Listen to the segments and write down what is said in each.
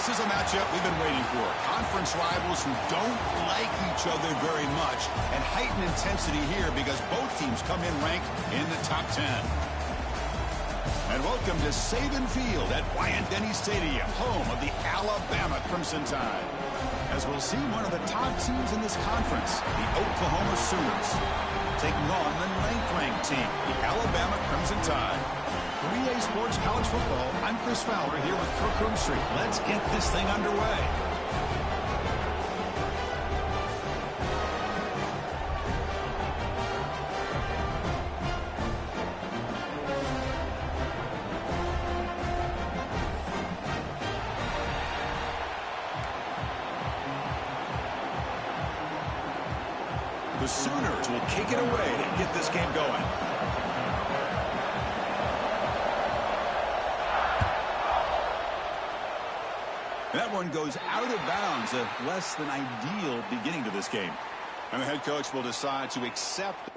This is a matchup we've been waiting for. Conference rivals who don't like each other very much, and heightened intensity here because both teams come in ranked in the top 10. And welcome to Saban Field at Bryant-Denny Stadium, home of the Alabama Crimson Tide. As we'll see one of the top teams in this conference, the Oklahoma Sooners, taking on the ninth-ranked team, the Alabama Crimson Tide. 3A Sports College Football, I'm Chris Fowler here with Kirk Roomstreet. Let's get this thing underway. The Sooners will kick it away to get this game going. That one goes out of bounds, a less than ideal beginning to this game. And the head coach will decide to accept.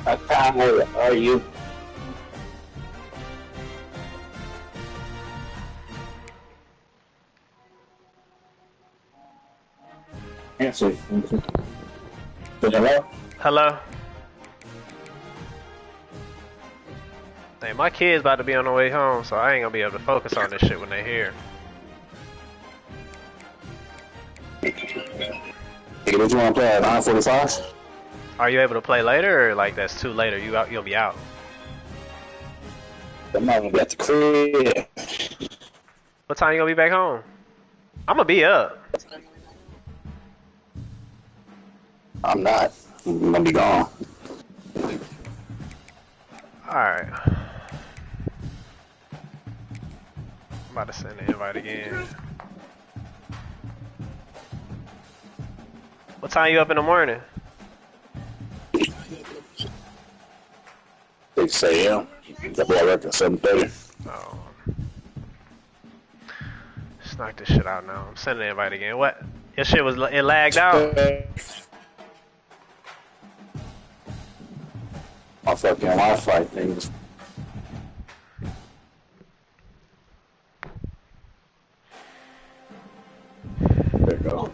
What time are you? Answer. Hello? Hello? Hey, my kid's about to be on the way home, so I ain't gonna be able to focus on this shit when they here. Hey, what you want to play at 9:45? Are you able to play later, or like that's too late, or you'll be out? I'm not gonna be at the crib. What time you gonna be back home? I'm gonna be up. I'm not. I'm gonna be gone. Alright. I'm about to send the invite again. What time you up in the morning? 6 a.m. Got to work at 7:30. Oh. Just knock this shit out now. I'm sending the invite again. What? Your shit was, it lagged out? My fucking Wi-Fi things. There you go.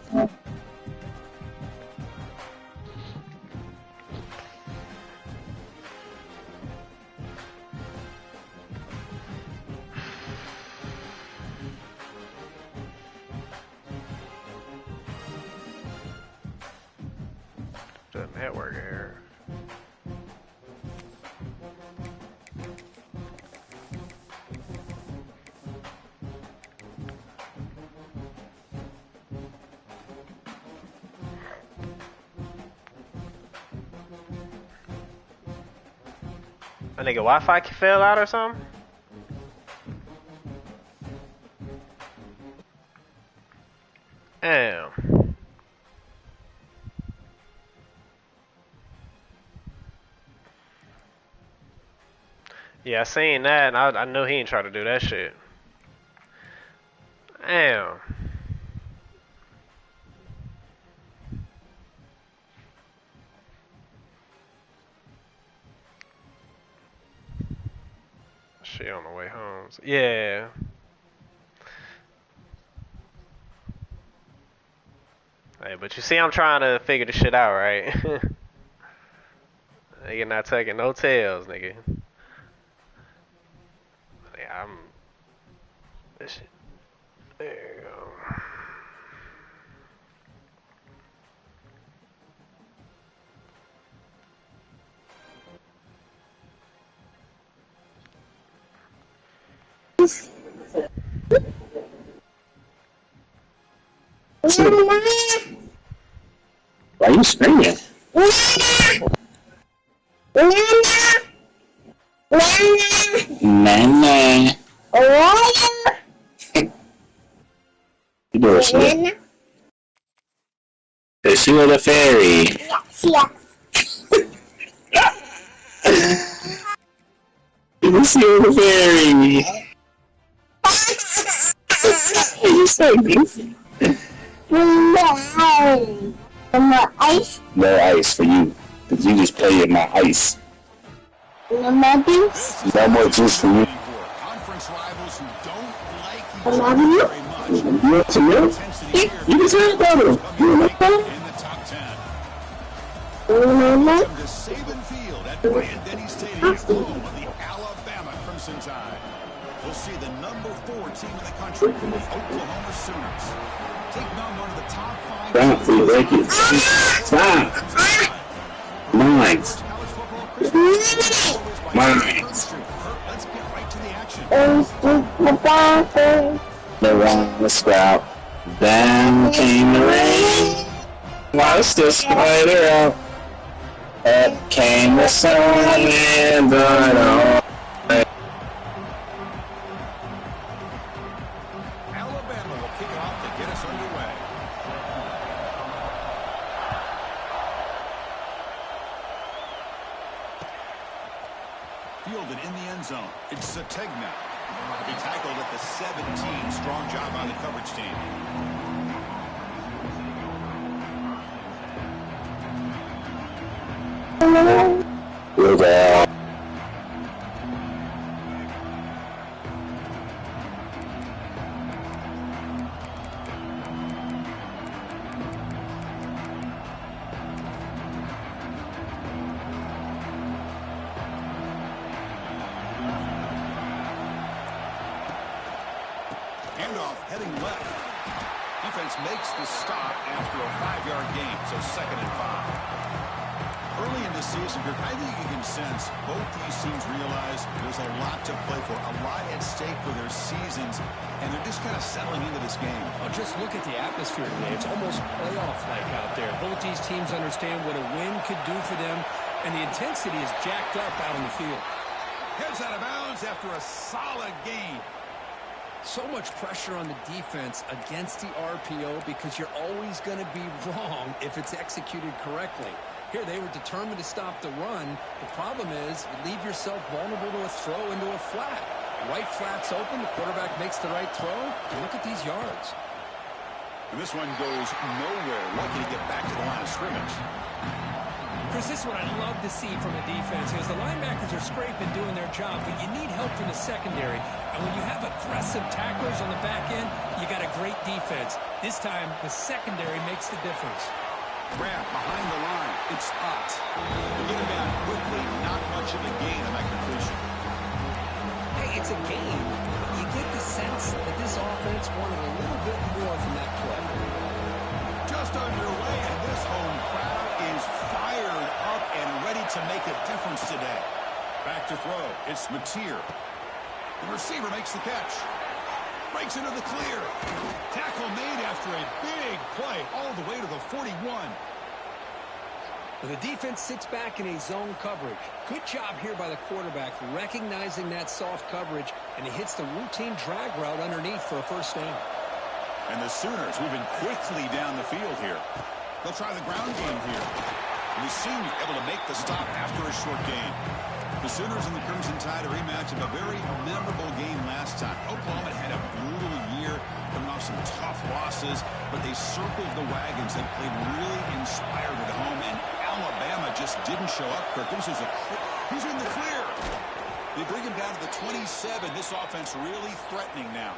The network error. A nigga Wi-Fi fell out or something? Damn. Yeah, I seen that, and I knew he ain't trying to do that shit. Damn. She on the way home. Yeah. Hey, but you see, I'm trying to figure this shit out, right? Nigga not taking no tails, nigga. Yeah, I'm. This shit. There you go. Why are you screaming? Nana. You doing shit? Is she with a fairy? You see with a fairy. You're so goofy. No ice? No ice for you. Because you just play in my ice. No more juice? No more juice for you. Conference rivals who don't like each other very much. You want some milk? You can say it better. You want milk? In the top 10. Welcome to Saban Field at Bryant-Denny Stadium, home of the Alabama Crimson Tide. We'll see the number 4 team in the country, the Oklahoma Sooners. Taking on one of the top 5. Stop, please, thank you. Stop. Mines. Mines. Let's get right to the action. The wrong sprout. Then came the rain. Watched the spider out. Up came the sun and the dawn. Alabama will kick it off to get us underway. Fielded in the end zone. It's Sategna. He tackled at the 17. Strong job by the coverage team. Good out. Handoff heading left. Defense makes the stop after a 5-yard gain, so 2nd and 5. Early in the season, I think you can sense both these teams realize there's a lot to play for, a lot at stake for their seasons, and they're just kind of settling into this game. Oh, just look at the atmosphere today. It's almost playoff-like out there. Both these teams understand what a win could do for them, and the intensity is jacked up out on the field. Heads out of bounds after a solid gain. So much pressure on the defense against the RPO because you're always going to be wrong if it's executed correctly. Here, they were determined to stop the run. The problem is you leave yourself vulnerable to a throw into a flat. Right flat's open. The quarterback makes the right throw. And look at these yards. And this one goes nowhere. Lucky to get back to the line of scrimmage. Chris, this is what I'd love to see from a defense is the linebackers are scraping, doing their job, but you need help from the secondary. And when you have aggressive tacklers on the back end, you got a great defense. This time, the secondary makes the difference. Grab behind the line. It's Potts. Get him down quickly. Not much of a gain on that completion. Hey, it's a game. You get the sense that this offense wanted a little bit more from that play. Just underway, and this home crowd is fired to make a difference today. Back to throw. It's Mateer. The receiver makes the catch. Breaks into the clear. Tackle made after a big play all the way to the 41. The defense sits back in a zone coverage. Good job here by the quarterback recognizing that soft coverage, and he hits the routine drag route underneath for a first down. And the Sooners moving quickly down the field here. They'll try the ground game here. And the senior able to make the stop after a short gain. The Sooners and the Crimson Tide, a rematch of a very memorable game last time. Oklahoma had a brutal year, coming off some tough losses, but they circled the wagons and played really inspired at home, and Alabama just didn't show up. Kirk, this is he's in the clear. They bring him down to the 27. This offense really threatening now.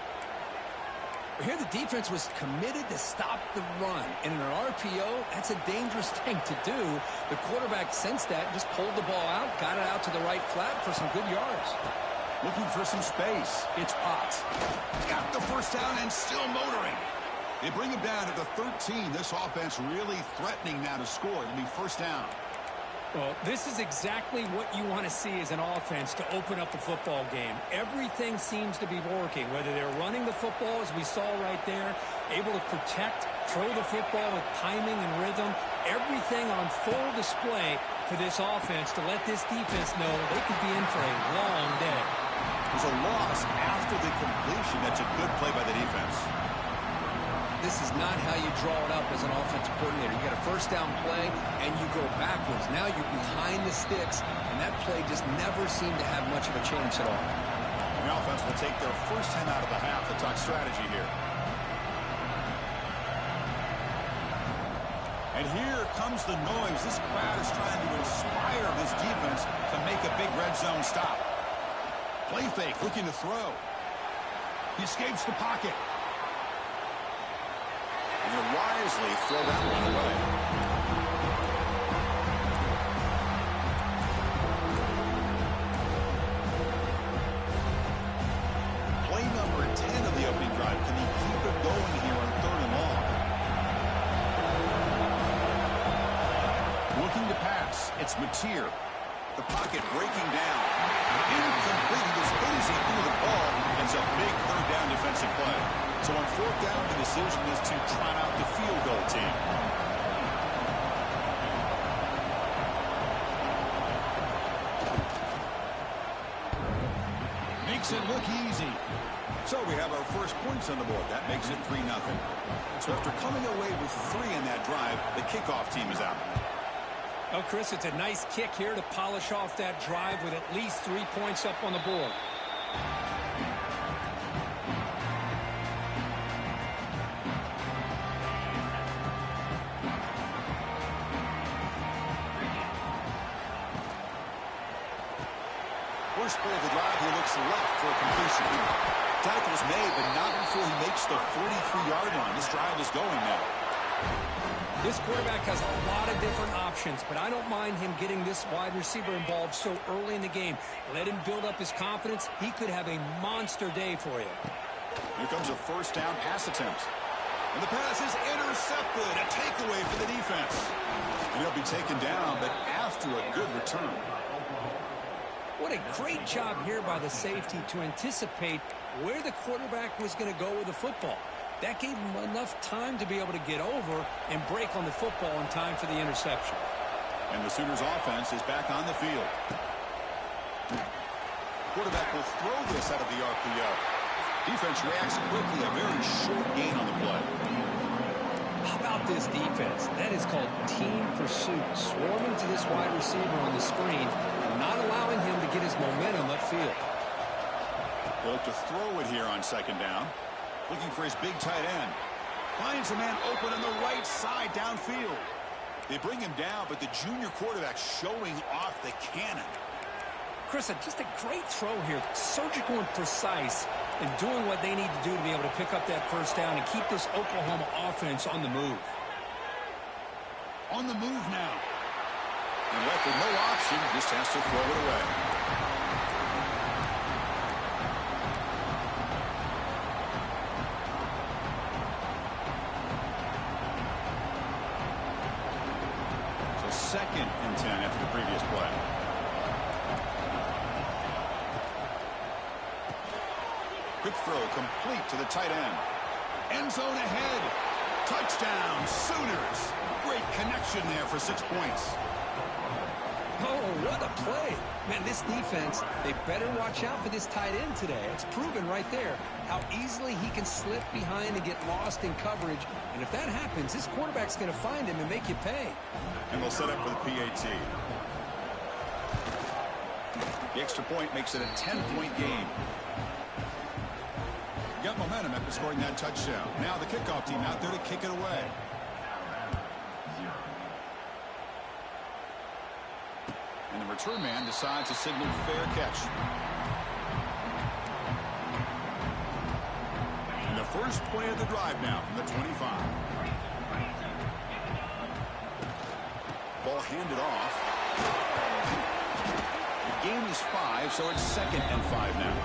Here the defense was committed to stop the run. And in an RPO, that's a dangerous thing to do. The quarterback sensed that, just pulled the ball out, got it out to the right flat for some good yards. Looking for some space. It's Potts. Got the first down and still motoring. They bring him down to the 13. This offense really threatening now to score. It'll be first down. Well, this is exactly what you want to see as an offense to open up the football game. Everything seems to be working, whether they're running the football, as we saw right there, able to protect, throw the football with timing and rhythm, everything on full display for this offense to let this defense know they could be in for a long day. There's a loss after the completion. That's a good play by the defense. This is not how you draw it up as an offensive coordinator. You get a first down play, and you go backwards. Now you're behind the sticks, and that play just never seemed to have much of a chance at all. The offense will take their first 10 out of the half to talk strategy here. And here comes the noise. This crowd is trying to inspire this defense to make a big red zone stop. Play fake, looking to throw. He escapes the pocket. And he'll wisely throw that one away. Play number 10 of the opening drive. Can he keep it going here on 3rd and long? Looking to pass. It's Mateer. The pocket breaking down. Incomplete. He was hit as he threw the ball. It's a big 3rd down defensive play. So on 4th down, the decision is to trot out the field goal team. Makes it look easy. So we have our first points on the board. That makes it 3-0. So after coming away with 3 in that drive, the kickoff team is out. Oh, Chris, it's a nice kick here to polish off that drive with at least 3 points up on the board. First play of the drive, he looks left for a completion. Tackle's made, but not before he makes the 43-yard line. This drive is going now. This quarterback has a lot of different options, but I don't mind him getting this wide receiver involved so early in the game. Let him build up his confidence. He could have a monster day for you. Here comes a first down pass attempt. And the pass is intercepted. A takeaway for the defense. And he'll be taken down, but after a good return. What a great job here by the safety to anticipate where the quarterback was going to go with the football. That gave him enough time to be able to get over and break on the football in time for the interception. And the Sooners offense is back on the field. Quarterback will throw this out of the RPO. Defense reacts quickly. A very short gain on the play. How about this defense? That is called team pursuit. Swarming to this wide receiver on the screen, not allowing him to get his momentum upfield. They'll look to throw it here on 2nd down. Looking for his big tight end. Finds a man open on the right side downfield. They bring him down, but the junior quarterback showing off the cannon. Chris, just a great throw here. Surgical and precise in doing what they need to do to be able to pick up that first down and keep this Oklahoma offense on the move. On the move now. And left with no option, just has to throw it away. So 2nd and and 10 after the previous play. Quick throw complete to the tight end. End zone ahead. Touchdown, Sooners. Great connection there for 6 points. Oh, what a play. Man, this defense, they better watch out for this tight end today. It's proven right there how easily he can slip behind and get lost in coverage. And if that happens, this quarterback's going to find him and make you pay. And they'll set up for the PAT. The extra point makes it a 10-point game. Got momentum after scoring that touchdown. Now the kickoff team out there to kick it away. And the return man decides to signal fair catch. And the first play of the drive now from the 25. Ball handed off. The game is 5, so it's 2nd and 5 now.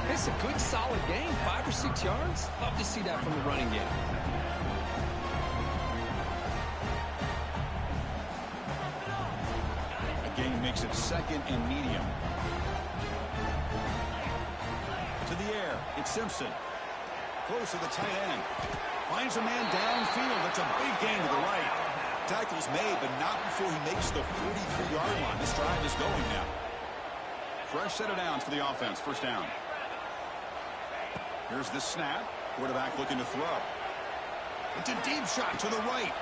It's a good, solid game. 5 or 6 yards. Love to see that from the running game. Gain makes it 2nd and medium. To the air, it's Simpson. Close to the tight end. Finds a man downfield. That's a big gain to the right. Tackle's made, but not before he makes the 43-yard line. This drive is going now. Fresh set of downs for the offense. First down. Here's the snap. Quarterback looking to throw. It's a deep shot to the right.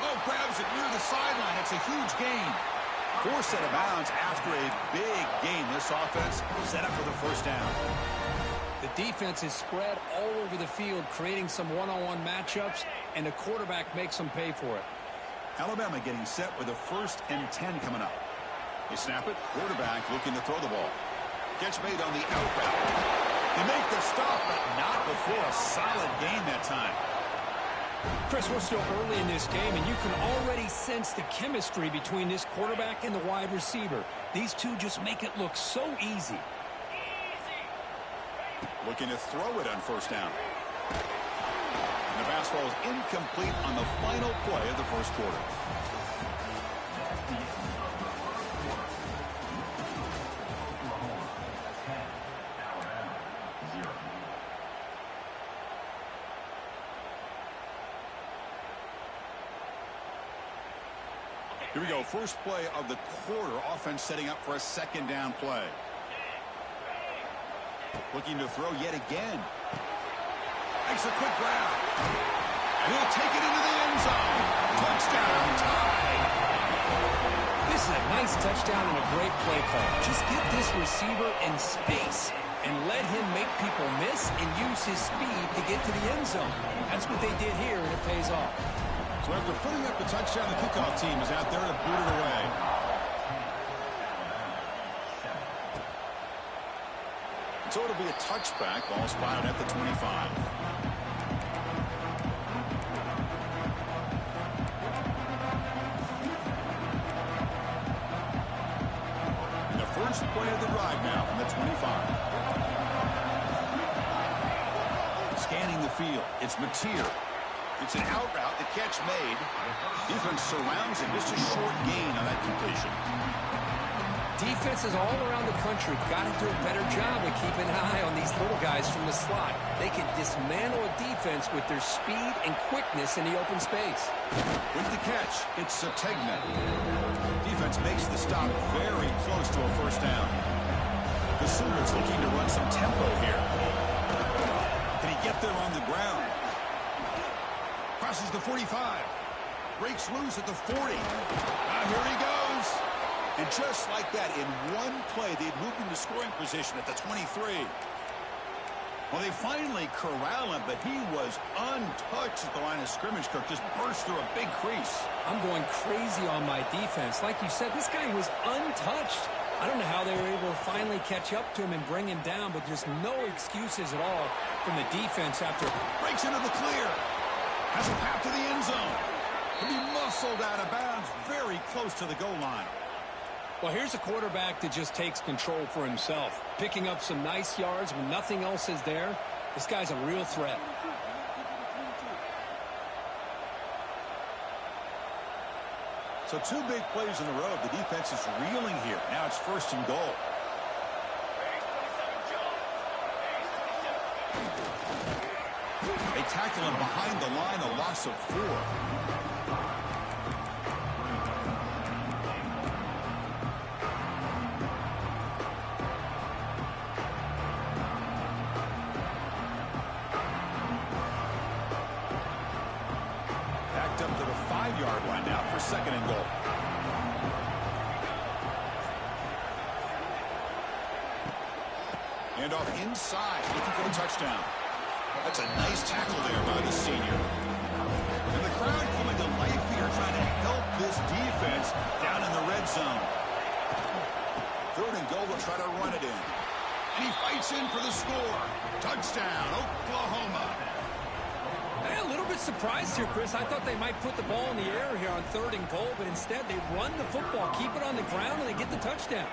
Oh, grabs it near the sideline. It's a huge gain. 4 set of bounds after a big gain. This offense set up for the first down. The defense is spread all over the field, creating some one-on-one matchups, and the quarterback makes them pay for it. Alabama getting set with a 1st and 10 coming up. They snap it. Quarterback looking to throw the ball. Catch made on the out route. They make the stop, but not before a solid gain that time. Chris, we're still early in this game, and you can already sense the chemistry between this quarterback and the wide receiver. These two just make it look so easy. Looking to throw it on first down. And the pass ball is incomplete on the final play of the first quarter. Here we go. First play of the quarter. Offense setting up for a 2nd down play. Looking to throw yet again. Makes a quick grab. And he'll take it into the end zone. Touchdown, tie. This is a nice touchdown and a great play call. Just get this receiver in space and let him make people miss and use his speed to get to the end zone. That's what they did here, and it pays off. So after putting up the touchdown, the kickoff team is out there to boot it away. So it'll be a touchback. Ball spotted at the 25. And the first play of the drive now from the 25. Scanning the field. It's Mateer. It's an out route. The catch made. Defense surrounds him. Just a short gain on that completion. Defenses all around the country got to do a better job of keeping an eye on these little guys from the slot. They can dismantle a defense with their speed and quickness in the open space. With the catch, it's Sategna. Defense makes the stop very close to a first down. The Sooners looking to run some tempo here. Can he get there on the ground? Crosses the 45. Breaks loose at the 40. Now here he goes. And just like that, in one play, they'd moved into scoring position at the 23. Well, they finally corral him, but he was untouched at the line of scrimmage. Kirk just burst through a big crease. I'm going crazy on my defense. Like you said, this guy was untouched. I don't know how they were able to finally catch up to him and bring him down, but there's no excuses at all from the defense after. Breaks into the clear. Has a path to the end zone. He'll be muscled out of bounds very close to the goal line. Well, here's a quarterback that just takes control for himself, picking up some nice yards when nothing else is there. This guy's a real threat. So 2 big plays in a row. The defense is reeling here. Now it's 1st and goal. They tackle him behind the line, a loss of 4. Backed up to the 5-yard line now for 2nd and goal. And off inside, looking for the touchdown. That's a nice tackle there by the senior. And the crowd coming to life here, trying to help this defense down in the red zone. 3rd and goal, they'll try to run it in. And he fights in for the score. Touchdown, Oklahoma. A little bit surprised here, Chris. I thought they might put the ball in the air here on 3rd and goal, but instead they run the football, keep it on the ground, and they get the touchdown.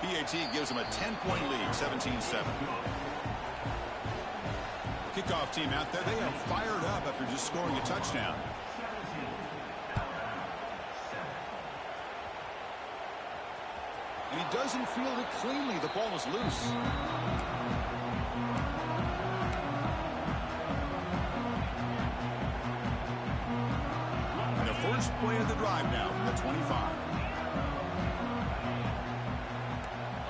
PAT gives them a 10-point lead, 17-7. Kickoff team out there, they are fired up after just scoring a touchdown. And he doesn't field it cleanly. The ball is loose. And the first play of the drive now from the 25.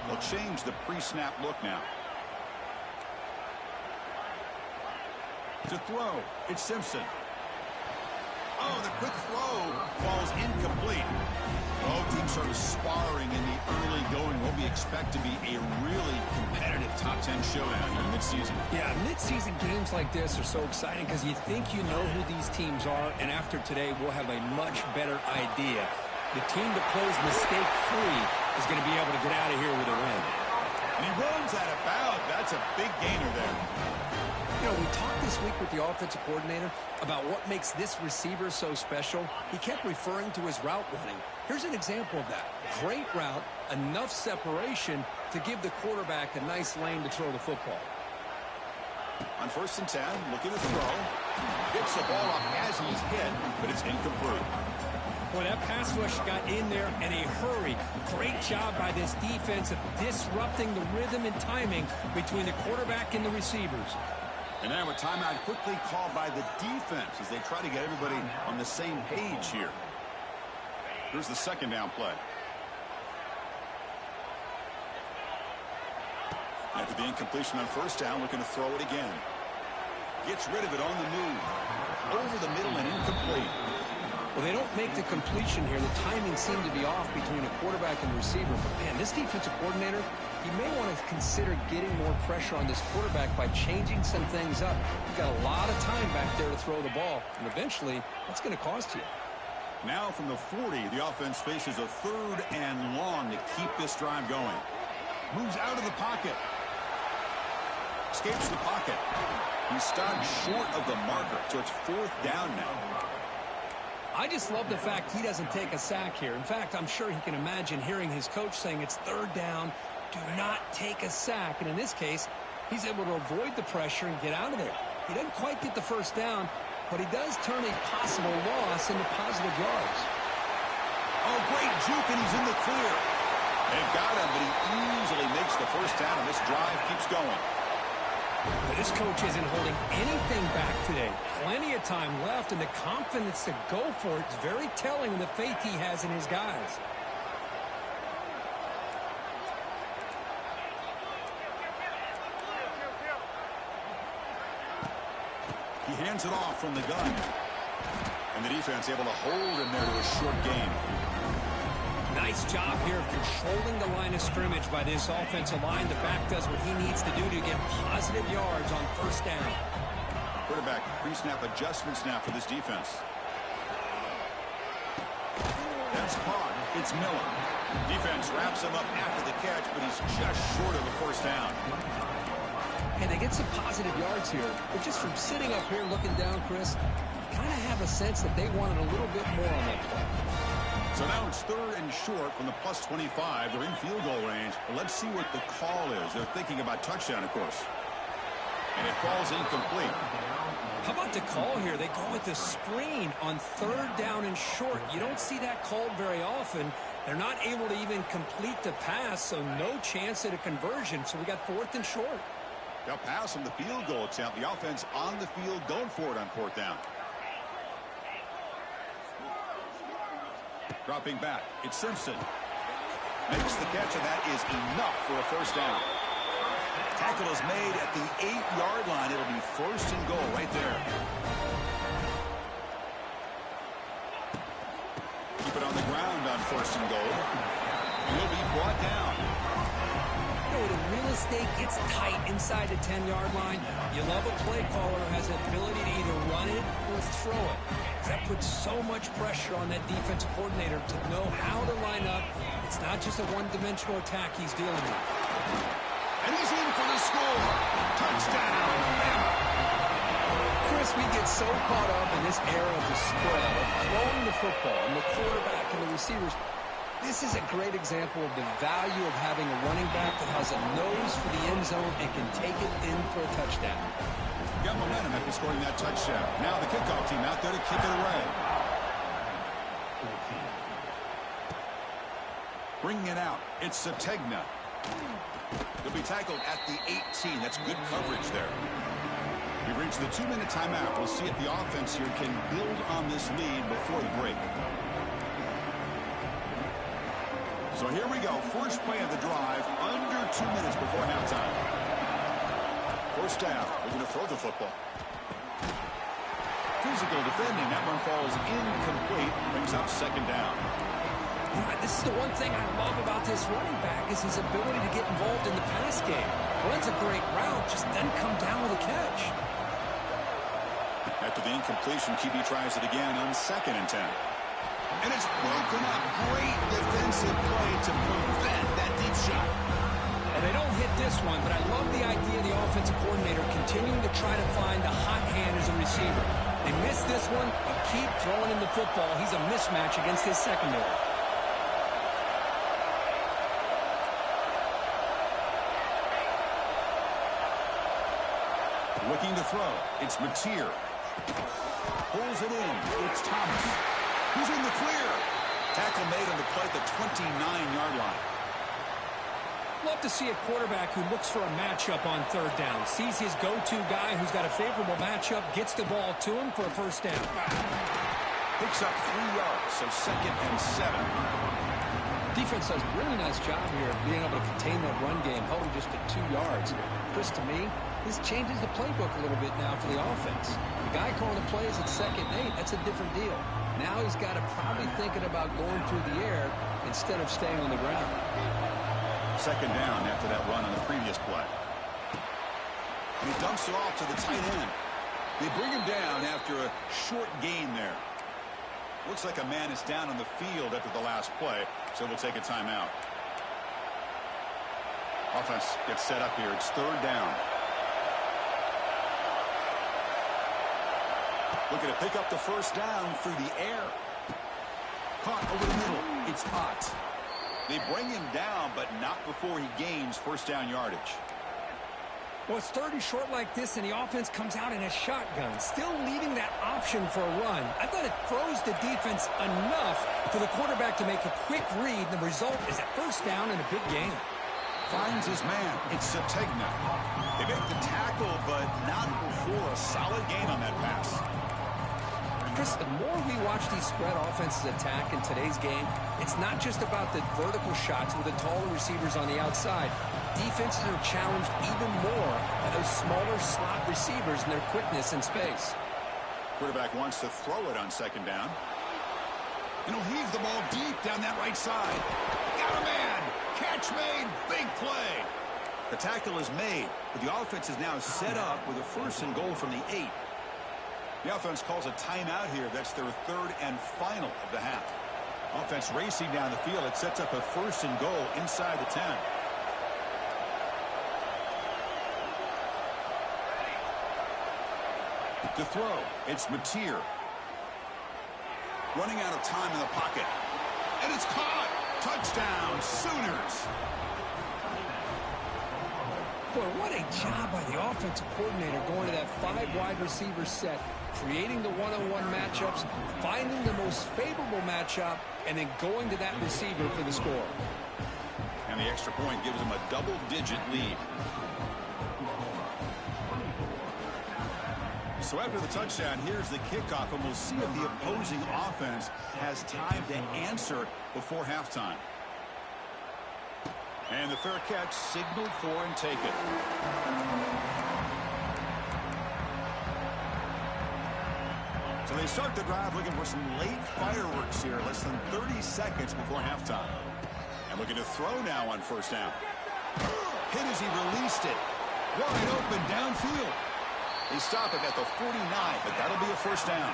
They'll change the pre-snap look now. To throw, it's Simpson. Oh, the quick throw falls incomplete. Both teams sort of sparring in the early going. What we expect to be a really competitive top 10 showdown in mid-season. Yeah, mid-season games like this are so exciting because you think you know who these teams are, and after today we'll have a much better idea. The team that plays mistake-free is going to be able to get out of here with a win. And he runs out of bounds. That's a big gainer there. You know, we talked this week with the offensive coordinator about what makes this receiver so special. He kept referring to his route running. Here's an example of that. Great route, enough separation to give the quarterback a nice lane to throw the football. On 1st and 10, looking to throw. Gets the ball off as he's hit, but it's incomplete. Boy, that pass rush got in there in a hurry. Great job by this defense of disrupting the rhythm and timing between the quarterback and the receivers. And now a timeout quickly called by the defense as they try to get everybody on the same page here. Here's the 2nd down play. After the incompletion on 1st down, looking to throw it again. Gets rid of it on the move. Over the middle and incomplete. Well, they don't make the completion here. The timing seemed to be off between a quarterback and receiver. But, man, this defensive coordinator, he may want to consider getting more pressure on this quarterback by changing some things up. You've got a lot of time back there to throw the ball. And eventually, that's going to cost you. Now from the 40, the offense faces a 3rd and long to keep this drive going. Moves out of the pocket. Escapes the pocket. He's stopped short of the marker, so it's 4th down now. I just love the fact he doesn't take a sack here. In fact, I'm sure he can imagine hearing his coach saying it's 3rd down, do not take a sack. And in this case, he's able to avoid the pressure and get out of there. He doesn't quite get the 1st down, but he does turn a possible loss into positive yards. Oh, great juke, and he's in the clear. They've got him, but he easily makes the 1st down, and this drive keeps going. But this coach isn't holding anything back today. Plenty of time left, and the confidence to go for it is very telling in the faith he has in his guys. He hands it off from the gun. And the defense able to hold him there to a short gain. Nice job here of controlling the line of scrimmage by this offensive line. The back does what he needs to do to get positive yards on 1st down. Quarterback pre-snap adjustments now for this defense. That's caught. It's Miller. Defense wraps him up after the catch, but he's just short of the 1st down. And they get some positive yards here. But just from sitting up here looking down, Chris, you kind of have a sense that they wanted a little bit more on that play. So now it's 3rd and short from the plus 25. They're in field goal range. But let's see what the call is. They're thinking about touchdown, of course. And it falls incomplete. How about the call here? They go with the screen on 3rd down and short. You don't see that called very often. They're not able to even complete the pass, so no chance at a conversion. So we got 4th and short. They'll pass on the field goal attempt. The offense on the field going for it on 4th down. Dropping back, it's Simpson. Makes the catch, and that is enough for a 1st down. Tackle is made at the 8-yard line. It'll be 1st and goal right there. Keep it on the ground on 1st and goal. He'll be brought down. When real estate gets tight inside the 10-yard line, you love a play caller who has the ability to either run it or throw it. That puts so much pressure on that defensive coordinator to know how to line up. It's not just a one-dimensional attack he's dealing with. And he's in for the score. Touchdown, Bama. Chris, we get so caught up in this era of the spread, of throwing the football, and the quarterback and the receivers. This is a great example of the value of having a running back that has a nose for the end zone and can take it in for a touchdown. Got momentum after scoring that touchdown. Now the kickoff team out there to kick it away. Bringing it out, it's Sategna. He'll be tackled at the 18. That's good coverage there. We've reached the 2-minute timeout. We'll see if the offense here can build on this lead before the break. So here we go. First play of the drive, under 2 minutes before halftime. First down, we're going to throw the football. Physical defending. That one falls incomplete. Brings up 2nd down. This is the one thing I love about this running back is his ability to get involved in the pass game. Runs a great route, just doesn't come down with a catch. After the incompletion, QB tries it again on 2nd and 10. And it's broken up. Great defensive play to prevent that deep shot. And they don't hit this one, but I love the idea of the offensive coordinator continuing to try to find the hot hand as a receiver. They missed this one, but keep throwing him the football. He's a mismatch against his secondary. Looking to throw. It's Mateer. Pulls it in. It's Thomas. Who's in the clear? Tackle made on the play at the 29-yard line. Love to see a quarterback who looks for a matchup on 3rd down. Sees his go-to guy who's got a favorable matchup, gets the ball to him for a 1st down. Picks up 3 yards, so 2nd and 7. Defense does a really nice job here of being able to contain that run game, held him just at 2 yards. Chris, to me, this changes the playbook a little bit now for the offense. The guy calling the plays at 2nd and 8, that's a different deal. Now he's got to probably thinking about going through the air instead of staying on the ground. 2nd down after that run on the previous play. And he dumps it off to the tight end. They bring him down after a short gain there. Looks like a man is down on the field after the last play, so we'll take a timeout. Offense gets set up here. It's 3rd down. Looking to pick up the 1st down through the air. Caught over the middle. It's Ott. They bring him down, but not before he gains 1st down yardage. Well, it's 3rd and short like this, and the offense comes out in a shotgun, still leaving that option for a run. I thought it throws the defense enough for the quarterback to make a quick read. The result is a 1st down and a big gain. Finds his man. It's Sategna. They make the tackle, but not before a solid gain on that pass. Chris, the more we watch these spread offenses attack in today's game, it's not just about the vertical shots with the taller receivers on the outside. Defenses are challenged even more by those smaller slot receivers and their quickness in space. Quarterback wants to throw it on 2nd down. And he'll heave the ball deep down that right side. Got a man. Catch made. Big play. The tackle is made, but the offense is now set up with a 1st and goal from the 8. The offense calls a timeout here. That's their 3rd and final of the half. Offense racing down the field. It sets up a 1st and goal inside the 10. To throw, it's Mateer. Running out of time in the pocket. And it's caught. Touchdown, Sooners. Boy, what a job by the offensive coordinator going to that 5 wide receiver set, creating the one-on-one matchups, finding the most favorable matchup, and then going to that receiver for the score. And the extra point gives them a double-digit lead. So after the touchdown, here's the kickoff, and we'll see if the opposing offense has time to answer before halftime. And the fair catch signaled for and taken. So they start the drive looking for some late fireworks here, less than 30 seconds before halftime. And looking to throw now on first down. Hit as he released it. Wide open downfield. They stop it at the 49, but that'll be a first down.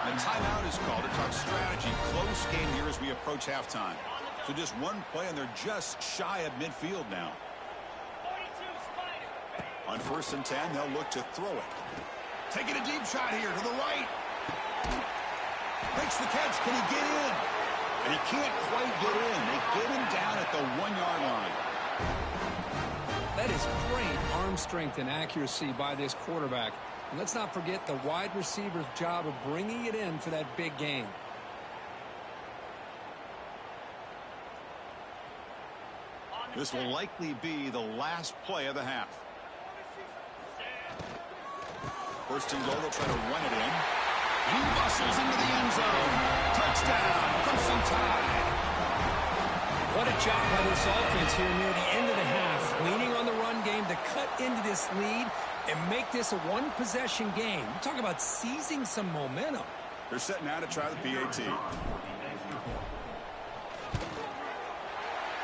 And timeout is called to talk strategy. Close game here as we approach halftime. So just one play, and they're just shy of midfield now. On first and 10, they'll look to throw it. Taking a deep shot here to the right. Makes the catch. Can he get in? And he can't quite get in. They get him down at the 1-yard line. That is great arm strength and accuracy by this quarterback. And let's not forget the wide receiver's job of bringing it in for that big game. This will likely be the last play of the half. First and goal, they'll try to run it in. He bustles into the end zone. Touchdown, Crimson Tide. What a job by this offense here near the end of the half, leaning on the run game to cut into this lead and make this a one-possession game. You talk about seizing some momentum. They're setting out to try the PAT.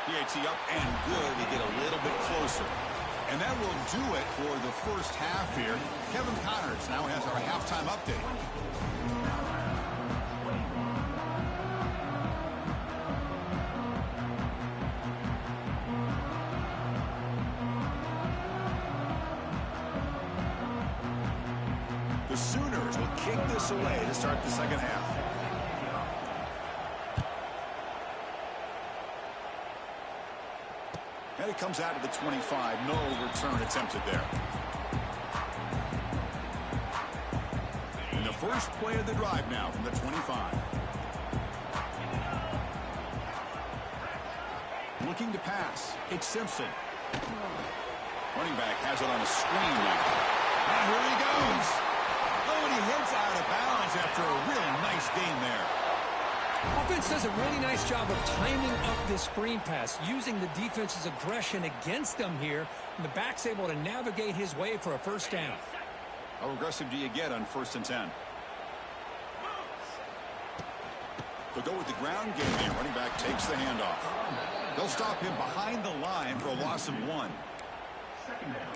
PAT up and good to get a little bit closer. And that will do it for the first half here. Kevin Connors now has our halftime update. The Sooners will kick this away to start the second half. And it comes out to the 25. No return attempted there. And the first play of the drive now from the 25. Looking to pass. It's Simpson. Running back has it on a screen now. And here he goes. Oh, and he hits out of bounds after a really nice game there. Offense does a really nice job of timing up this screen pass, using the defense's aggression against them here, and the back's able to navigate his way for a first down. How aggressive do you get on first and 10? They'll go with the ground game here. Running back takes the handoff. They'll stop him behind the line for a loss of 1.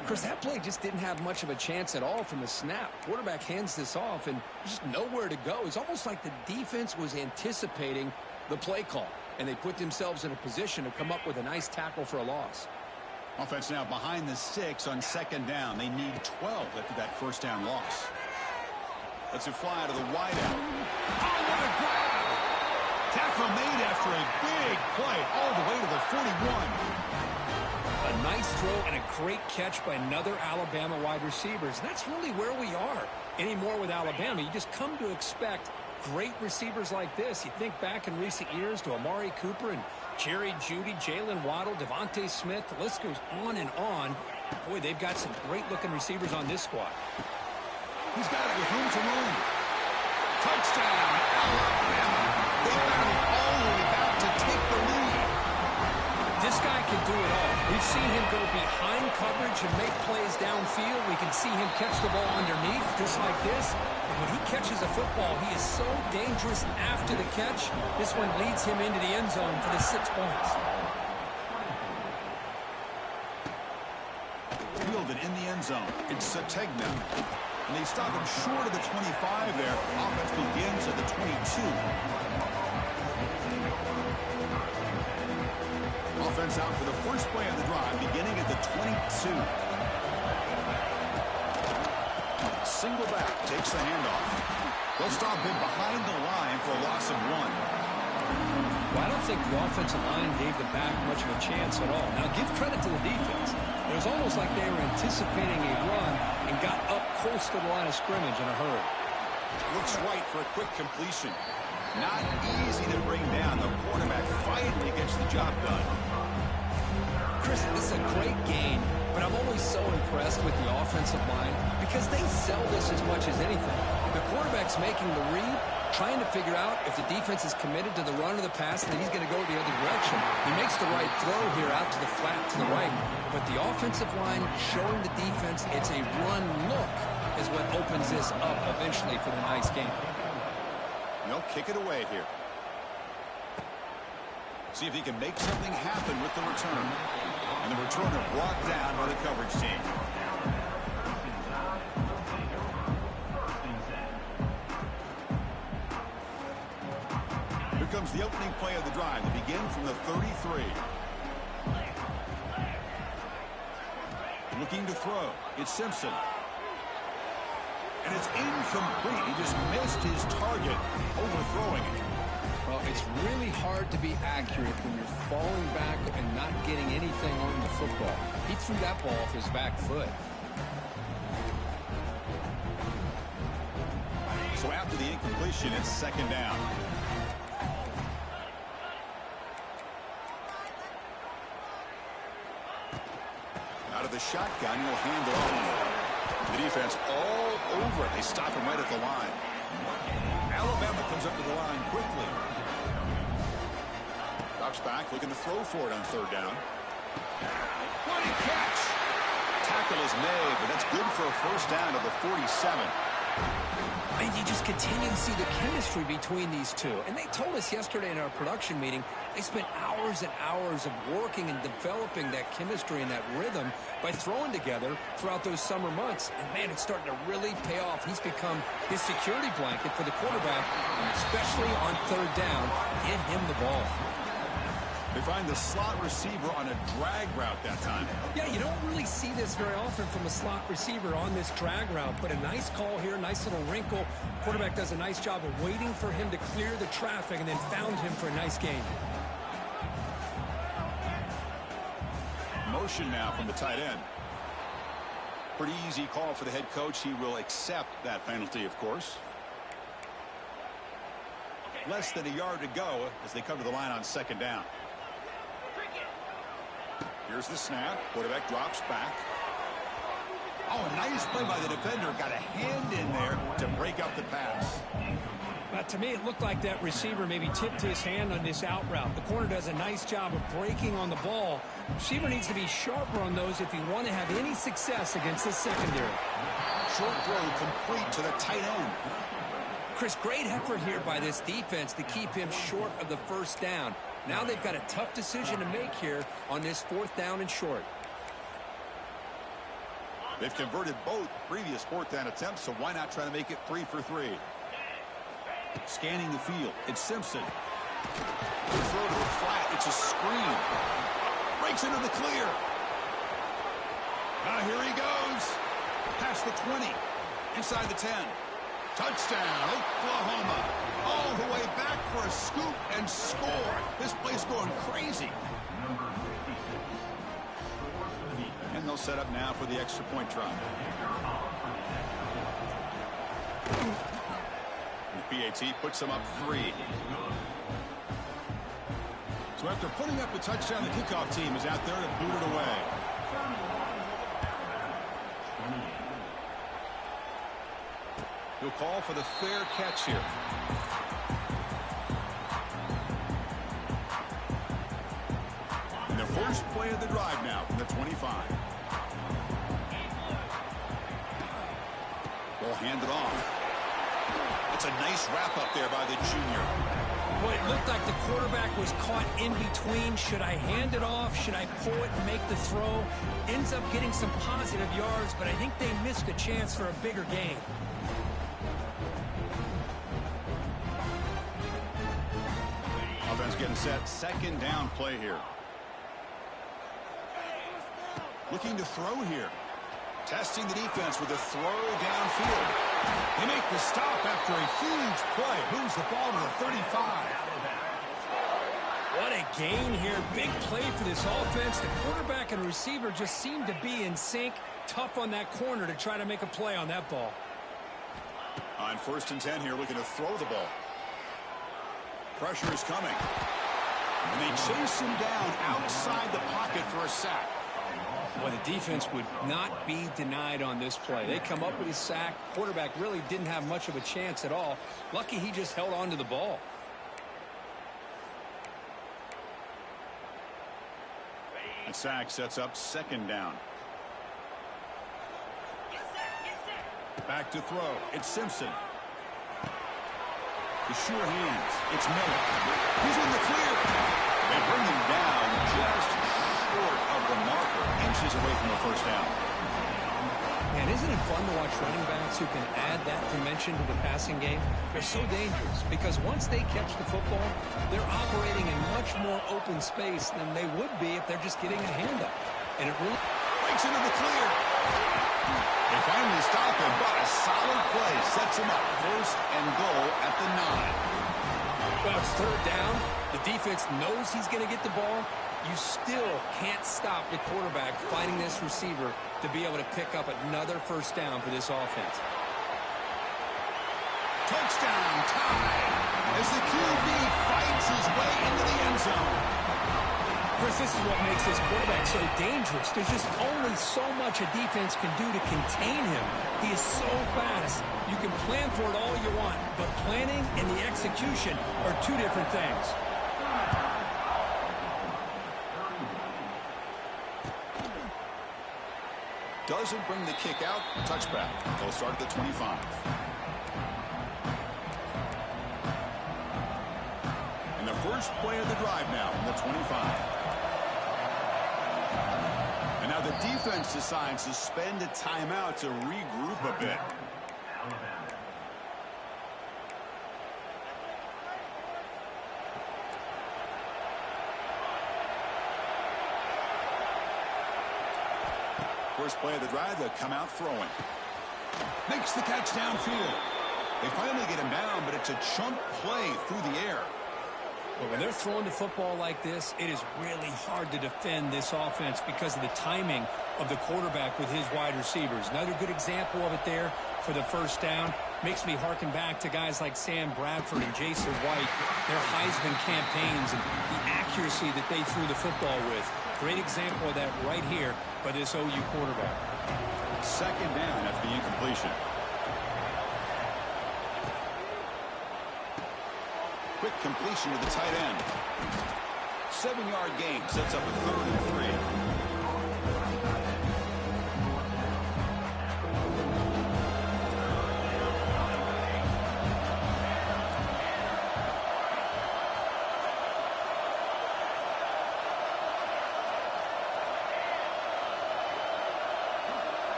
Of course, that play just didn't have much of a chance at all from the snap. Quarterback hands this off, and just nowhere to go. It's almost like the defense was anticipating the play call, and they put themselves in a position to come up with a nice tackle for a loss. Offense now behind the 6 on second down. They need 12 after that first down loss. Let's it fly to the wideout. Oh, what a grab! Tackle made after a big play all the way to the 41. A nice throw and a great catch by another Alabama wide receivers. And that's really where we are anymore with Alabama. You just come to expect great receivers like this. You think back in recent years to Amari Cooper and Jerry Jeudy, Jalen Waddle, Devontae Smith. The list goes on and on. Boy, they've got some great-looking receivers on this squad. He's got it with room to run. Touchdown, Alabama. They battled all the way back to take the lead. This guy can do it all. We've seen him go behind coverage and make plays downfield. We can see him catch the ball underneath just like this. And when he catches a football, he is so dangerous after the catch. This one leads him into the end zone for the 6 points. Fielded in the end zone. It's Sategna. And they stop him short of the 25 there. Offense begins at the 22. Offense out for the first play of the drive, beginning at the 22. Single back takes the handoff. They'll stop him behind the line for a loss of 1. Well, I don't think the offensive line gave the back much of a chance at all. Now, give credit to the defense. It was almost like they were anticipating a run and got up close to the line of scrimmage in a hurry. Looks right for a quick completion. Not easy to bring down. The quarterback finally gets the job done. Chris, this is a great game, but I'm always so impressed with the offensive line because they sell this as much as anything. The quarterback's making the read, trying to figure out if the defense is committed to the run or the pass, and then he's going to go the other direction. He makes the right throw here out to the flat to the right, but the offensive line showing the defense it's a run look is what opens this up eventually for the nice game. They'll kick it away here. See if he can make something happen with the return. And the returner brought down by the coverage team. Here comes the opening play of the drive. They begin from the 33. Looking to throw. It's Simpson. And it's incomplete. He just missed his target, overthrowing it. Well, it's really hard to be accurate when you're falling back and not getting anything on the football. He threw that ball off his back foot. So after the incompletion, it's second down. Out of the shotgun, he'll hand it off. The defense all over it. They stop him right at the line. Alabama comes up to the line quickly. Drops back, looking to throw for it on third down. What a catch! Tackle is made, but that's good for a first down to the 47. And you just continue to see the chemistry between these two. And they told us yesterday in our production meeting, they spent hours and hours of working and developing that chemistry and that rhythm by throwing together throughout those summer months. And, man, it's starting to really pay off. He's become his security blanket for the quarterback, and especially on third down, get him the ball. They find the slot receiver on a drag route that time. Yeah, you don't really see this very often from a slot receiver on this drag route, but a nice call here, nice little wrinkle. Quarterback does a nice job of waiting for him to clear the traffic and then found him for a nice gain. Motion now from the tight end. Pretty easy call for the head coach. He will accept that penalty, of course. Less than a yard to go as they come to the line on second down. Here's the snap. Quarterback drops back. Oh, a nice play by the defender. Got a hand in there to break up the pass. To me, it looked like that receiver maybe tipped his hand on this out route. The corner does a nice job of breaking on the ball. Receiver needs to be sharper on those if you want to have any success against this secondary. Short throw complete to the tight end. Chris, great effort here by this defense to keep him short of the first down. Now they've got a tough decision to make here on this fourth down and short. They've converted both previous fourth down attempts, so why not try to make it 3 for 3? Scanning the field, it's Simpson. Good throw to the flat, it's a screen. Breaks into the clear. Now here he goes. Past the 20, inside the 10. Touchdown, Oklahoma. All the way back for a scoop and score. This place going crazy. And they'll set up now for the extra point try. The PAT puts them up 3. So after putting up the touchdown, the kickoff team is out there to boot it away. He'll call for the fair catch here. And the first play of the drive now from the 25. Ball handed off. It's a nice wrap up there by the junior. Well, it looked like the quarterback was caught in between. Should I hand it off? Should I pull it and make the throw? Ends up getting some positive yards, but I think they missed a chance for a bigger gain. Offense getting set. Second down play here. Looking to throw here. Testing the defense with a throw downfield. They make the stop after a huge play. Moves the ball to the 35. a gain here. Big play for this offense. The quarterback and receiver just seem to be in sync. Tough on that corner to try to make a play on that ball. On 1st and 10 here, looking to throw the ball. Pressure is coming. And they chase him down outside the pocket for a sack. Well, the defense would not be denied on this play. They come up with a sack. Quarterback really didn't have much of a chance at all. Lucky he just held on to the ball. The sack sets up 2nd down. Back to throw. It's Simpson. The sure hands. It's Miller. He's in the clear. They bring him down just short of the marker. Inches away from the 1st down. Man, isn't it fun to watch running backs who can add that dimension to the passing game? They're so dangerous because once they catch the football, they're operating in much more open space than they would be if they're just getting a hand up. And it really breaks into the clear. They finally stop him, but a solid play sets him up. 1st and goal at the 9. Well, it's 3rd down. The defense knows he's going to get the ball. You still can't stop the quarterback finding this receiver to be able to pick up another 1st down for this offense. Touchdown tie as the QB fights his way into the end zone. Chris, this is what makes this quarterback so dangerous. There's just only so much a defense can do to contain him. He is so fast. You can plan for it all you want, but planning and the execution are 2 different things. Doesn't bring the kick out. Touchback. They'll start at the 25. And the first play of the drive now from the 25. And now the defense decides to spend a timeout to regroup a bit. First play of the drive, they'll come out throwing. Makes the catch downfield. They finally get him down, but it's a chunk play through the air. But when they're throwing the football like this, it is really hard to defend this offense because of the timing of the quarterback with his wide receivers. Another good example of it there for the 1st down. Makes me harken back to guys like Sam Bradford and Jason White, their Heisman campaigns and the accuracy that they threw the football with. Great example of that right here by this OU quarterback. 2nd down after the incompletion. Quick completion to the tight end. 7-yard gain sets up a 3rd and 3.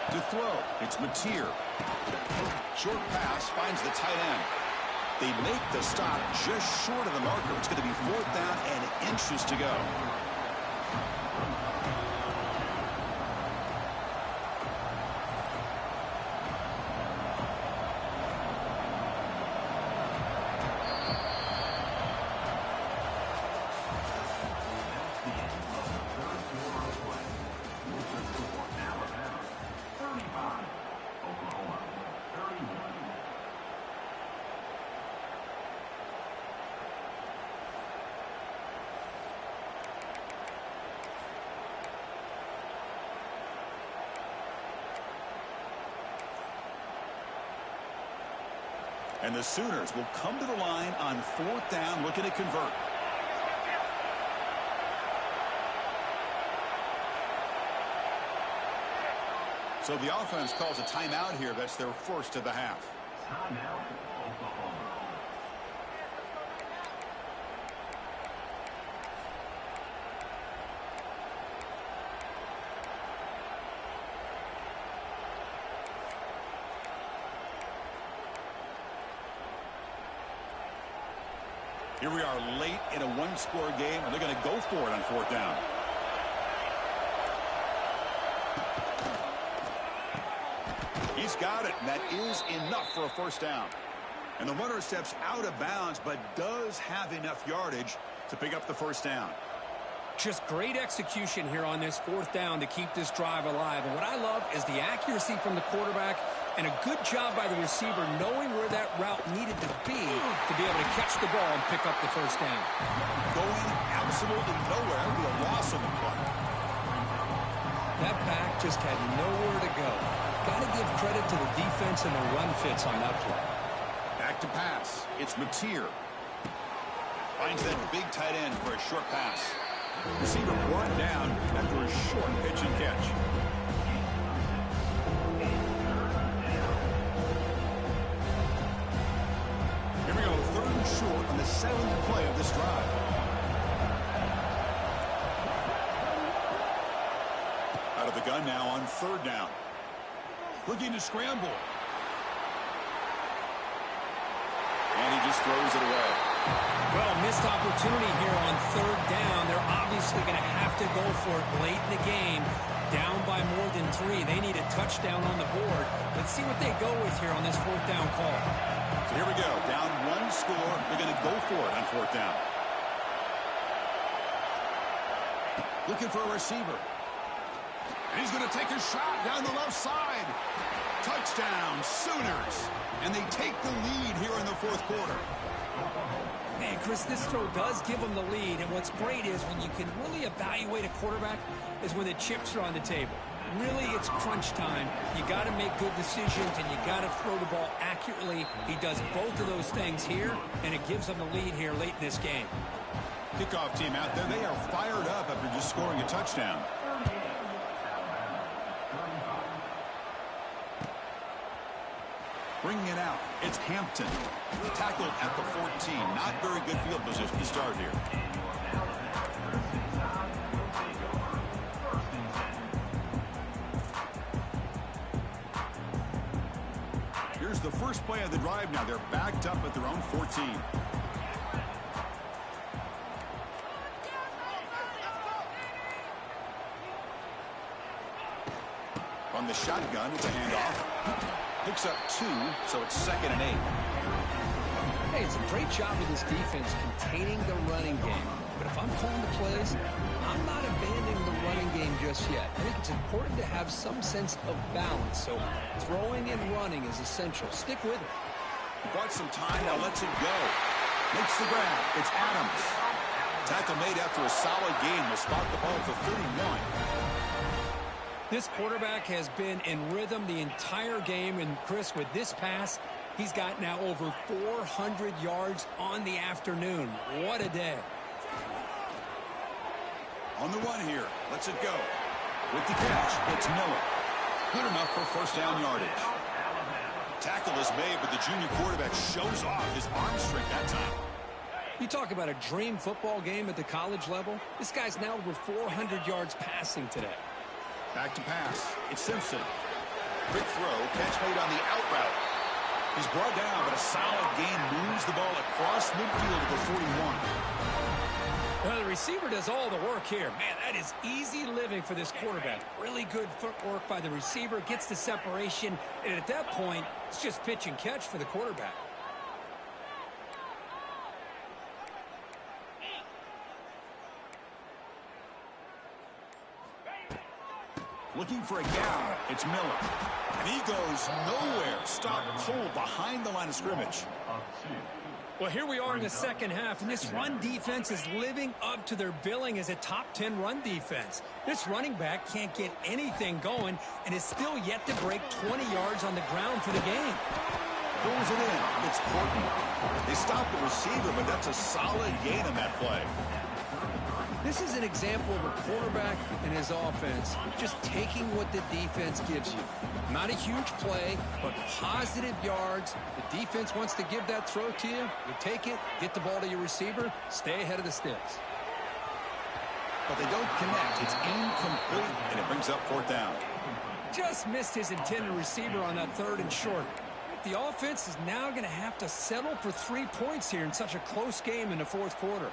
To throw, it's Mateer. Short pass finds the tight end. They make the stop just short of the marker. It's going to be 4th down and inches to go. And the Sooners will come to the line on 4th down, looking to convert. So the offense calls a timeout here. That's their 1st of the half. Here we are late in a 1-score game, and they're going to go for it on 4th down. He's got it, and that is enough for a 1st down. And the runner steps out of bounds, but does have enough yardage to pick up the first down. Just great execution here on this fourth down to keep this drive alive. And what I love is the accuracy from the quarterback and a good job by the receiver knowing where that route needed to be able to catch the ball and pick up the first down. Going absolutely nowhere with a loss on the play. That back just had nowhere to go. Got to give credit to the defense and the run fits on that play. Back to pass. It's Mateer. Finds that big tight end for a short pass. Receiver brought down after a short pitch and catch. Here we go, 3rd and short on the 7th play of this drive. Out of the gun now on 3rd down. Looking to scramble. And he just throws it away. Well, missed opportunity here on 3rd down. They're obviously going to have to go for it late in the game. Down by more than 3. They need a touchdown on the board. Let's see what they go with here on this 4th down call. So here we go. Down 1 score. They're going to go for it on 4th down. Looking for a receiver. And he's going to take a shot down the left side. Touchdown, Sooners. And they take the lead here in the 4th quarter. Man, Chris, this throw does give them the lead, and what's great is when you can really evaluate a quarterback is when the chips are on the table. Really, it's crunch time. You got to make good decisions, and you got to throw the ball accurately. He does both of those things here, and it gives them the lead here late in this game. Kickoff team out there, they are fired up after just scoring a touchdown. Bringing it out, it's Hampton. Tackled at the 14. Not very good field position to start here. Here's the first play of the drive now. They're backed up at their own 14. On the shotgun, it's a handoff. Picks up 2, so it's 2nd and 8. Hey, it's a great job of this defense containing the running game. But if I'm calling the plays, I'm not abandoning the running game just yet. I think it's important to have some sense of balance. So throwing and running is essential. Stick with it. Bought some time, now lets it go. Makes the grab. It's Adams. Tackle made after a solid gain. Will spot the ball for 31. This quarterback has been in rhythm the entire game, and Chris, with this pass, he's got now over 400 yards on the afternoon. What a day. On the run here, lets it go. With the catch, it's Miller. Good enough for first down yardage. Tackle is made, but the junior quarterback shows off his arm strength that time. You talk about a dream football game at the college level. This guy's now over 400 yards passing today. Back to pass. It's Simpson. Quick throw. Catch made on the out route. He's brought down, but a solid gain moves the ball across midfield to the 41. Well, the receiver does all the work here. Man, that is easy living for this quarterback. Really good footwork by the receiver. Gets the separation. And at that point, it's just pitch and catch for the quarterback. Looking for a gap. It's Miller. And he goes nowhere. Stop cold behind the line of scrimmage. Well, here we are in the second half, and this run defense is living up to their billing as a top 10 run defense. This running back can't get anything going and is still yet to break 20 yards on the ground for the game. Pulls it in. It's Portland. They stop the receiver, but that's a solid gain on that play. This is an example of a quarterback and his offense just taking what the defense gives you. Not a huge play, but positive yards. The defense wants to give that throw to you. You take it, get the ball to your receiver, stay ahead of the sticks. But they don't connect. It's incomplete, and it brings up fourth down. Just missed his intended receiver on that 3rd and short. The offense is now going to have to settle for 3 points here in such a close game in the 4th quarter.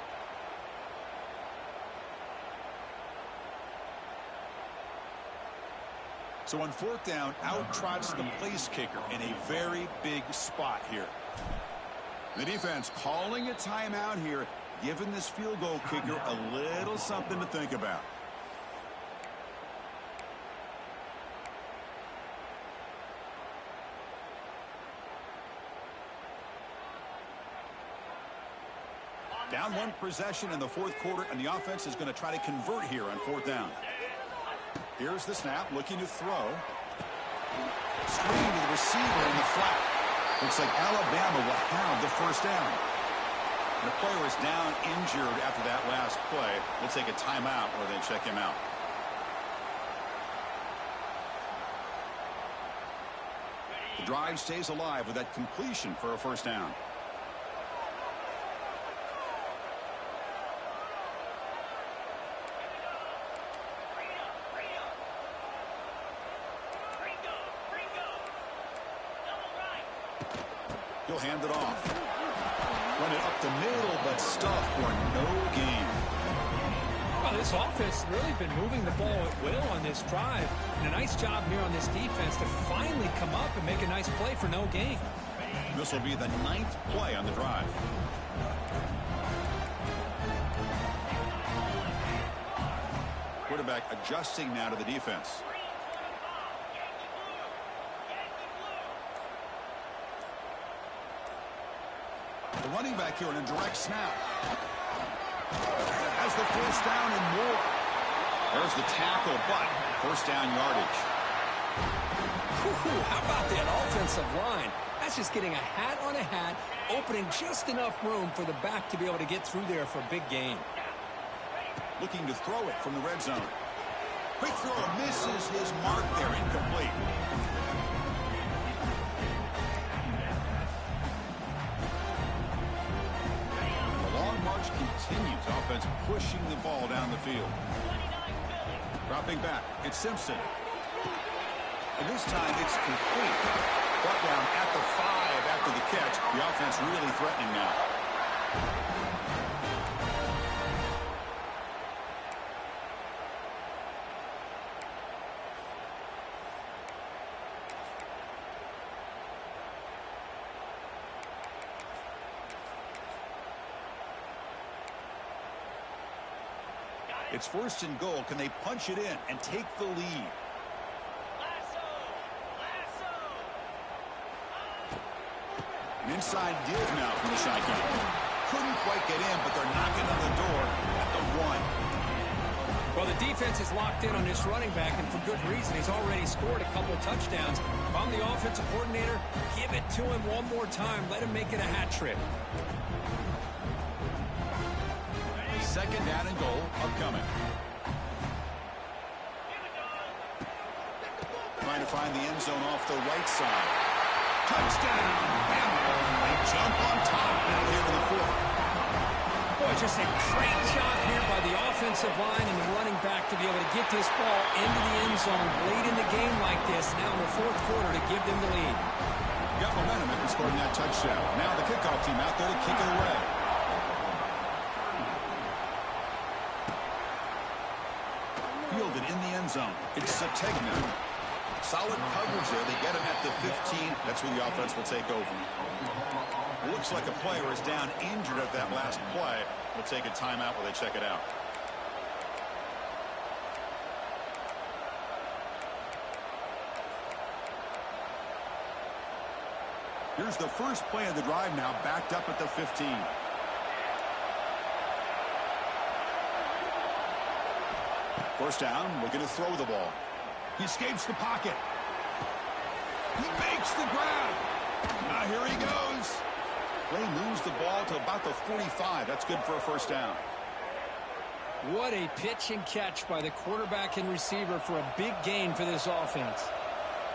So on 4th down, out trots the place kicker in a very big spot here. The defense calling a timeout here, giving this field goal kicker a little something to think about. Down one possession in the fourth quarter, and the offense is going to try to convert here on fourth down. Here's the snap, looking to throw. Screen to the receiver in the flat. Looks like Alabama will have the first down. And the player is down injured after that last play. We'll take a timeout or then check him out. The drive stays alive with that completion for a first down. He'll hand it off. Run it up the middle, but stuff for no gain. Well, this offense has really been moving the ball at will on this drive. And a nice job here on this defense to finally come up and make a nice play for no gain. This will be the 9th play on the drive. Quarterback adjusting now to the defense. The running back here in a direct snap. Has the first down and more. There's the tackle, but first down yardage. How about that offensive line? That's just getting a hat on a hat, opening just enough room for the back to be able to get through there for a big gain. Looking to throw it from the red zone. Quick throw, misses his mark there, incomplete. March continues. Offense pushing the ball down the field. Dropping back. It's Simpson. And this time it's complete. Brought down at the 5 after the catch. The offense really threatening now. It's first and goal. Can they punch it in and take the lead? An inside give now from the shotgun. Couldn't quite get in, but they're knocking on the door at the 1. Well, the defense is locked in on this running back, and for good reason. He's already scored a couple touchdowns. If I'm the offensive coordinator, give it to him one more time. Let him make it a hat trick. Second down and goal upcoming. Trying to find the end zone off the right side. Touchdown! Bama. They jump on top now here in the 4th. Boy, just a great job here by the offensive line and the running back to be able to get this ball into the end zone late in the game like this. Now in the 4th quarter to give them the lead. Got momentum after scoring that touchdown. Now the kickoff team out there to kick it away. Fielded in the end zone. It's Sategna. Solid coverage there. They get him at the 15. That's where the offense will take over. Looks like a player is down injured at that last play. We'll take a timeout while they check it out. Here's the first play of the drive now, backed up at the 15. First down, looking to throw the ball. He escapes the pocket. He makes the grab. Now here he goes. They moves the ball to about the 45. That's good for a first down. What a pitch and catch by the quarterback and receiver for a big gain for this offense.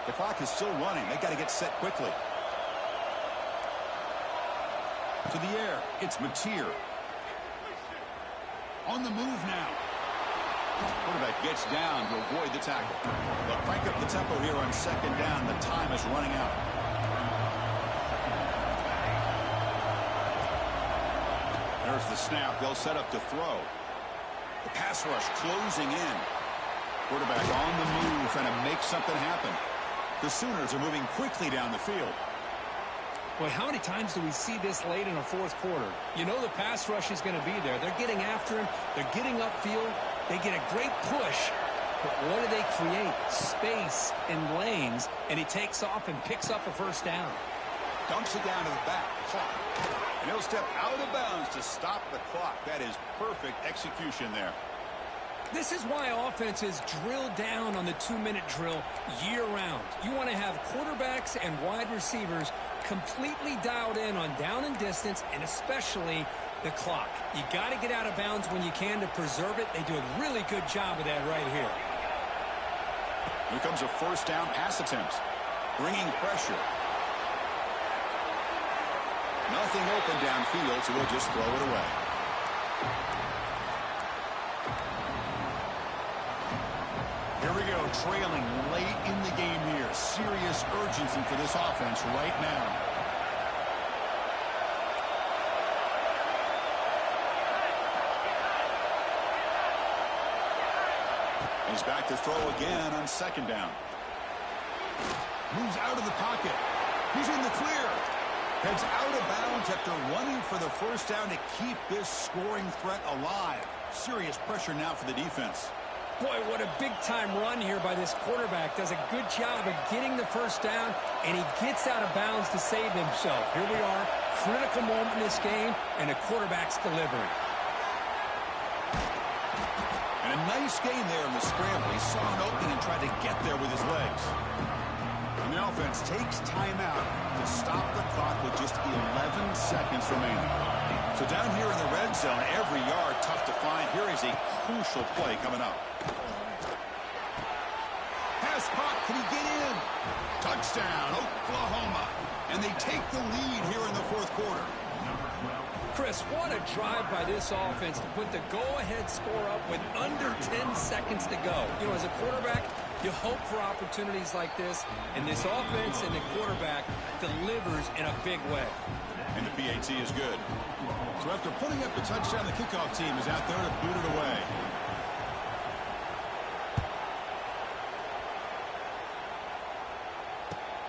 The clock is still running. They got to get set quickly. To the air, it's Mateer. On the move now. Quarterback gets down to avoid the tackle. They'll crank up the tempo here on second down. The time is running out. There's the snap. They'll set up to throw. The pass rush closing in. Quarterback on the move, trying to make something happen. The Sooners are moving quickly down the field. Boy, how many times do we see this late in a fourth quarter? You know the pass rush is going to be there. They're getting after him. They're getting upfield. They get a great push. But what do they create? Space and lanes. And he takes off and picks up a first down. Dumps it down to the back. Clock. And he'll step out of bounds to stop the clock. That is perfect execution there. This is why offenses drill down on the 2-minute drill year-round. You want to have quarterbacks and wide receivers completely dialed in on down and distance, and especially the clock. You got to get out of bounds when you can to preserve it. They do a really good job of that right here. Here comes a first down pass attempt. Bringing pressure. Nothing open downfield, so we'll just throw it away. Here we go, trailing late in the game here. Serious urgency for this offense right now. He's back to throw again on second down. Moves out of the pocket. He's in the clear. Heads out of bounds after running for the first down to keep this scoring threat alive. Serious pressure now for the defense. Boy, what a big-time run here by this quarterback. Does a good job of getting the first down, and he gets out of bounds to save himself. Here we are, critical moment in this game, and the quarterback's delivering. And a nice gain there in the scramble. He saw an opening and tried to get there with his legs. And the offense takes timeout to stop the clock with just 11 seconds remaining. So down here in the red zone, every yard tough to find. Here is a crucial play coming up. Pass caught. Can he get in? Touchdown, Oklahoma. And they take the lead here in the fourth quarter. Chris, what a drive by this offense to put the go-ahead score up with under 10 seconds to go. You know, as a quarterback, you hope for opportunities like this, and this offense and the quarterback delivers in a big way. And the PAT is good. So after putting up the touchdown, the kickoff team is out there to boot it away.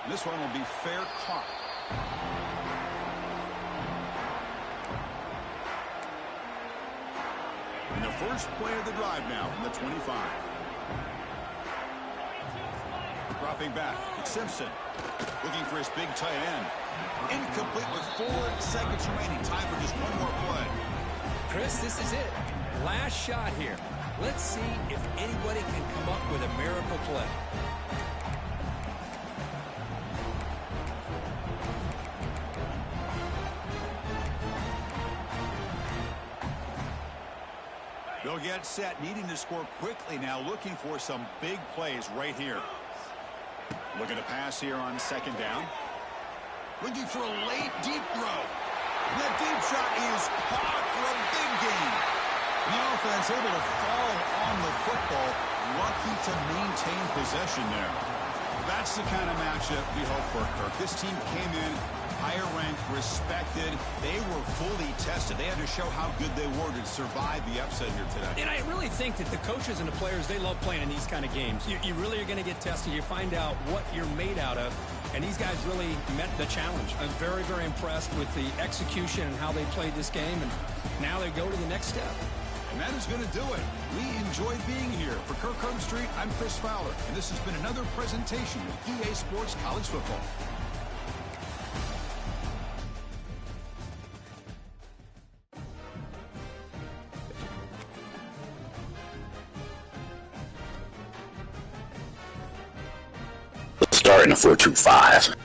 This one will be fair caught. And the first play of the drive now from the 25. Dropping back, it's Simpson. Looking for his big tight end. Incomplete with 4 seconds remaining. Time for just one more play. Chris, this is it. Last shot here. Let's see if anybody can come up with a miracle play. They'll get set, needing to score quickly now, looking for some big plays right here. Looking to pass here on second down. Looking for a late deep throw. That deep shot is caught for a big gain. The offense able to fall on the football, lucky to maintain possession there. That's the kind of matchup we hope for, Kirk. This team came in higher ranked, respected. They were fully tested. They had to show how good they were to survive the upset here today. And I really think that the coaches and the players, they love playing in these kind of games. You really are going to get tested. You find out what you're made out of. And these guys really met the challenge. I'm very, very impressed with the execution and how they played this game. And now they go to the next step. And that is going to do it. We enjoyed being here. For Kirk Herbstreit, I'm Chris Fowler. And this has been another presentation of EA Sports College Football. Starting a 4-2-5.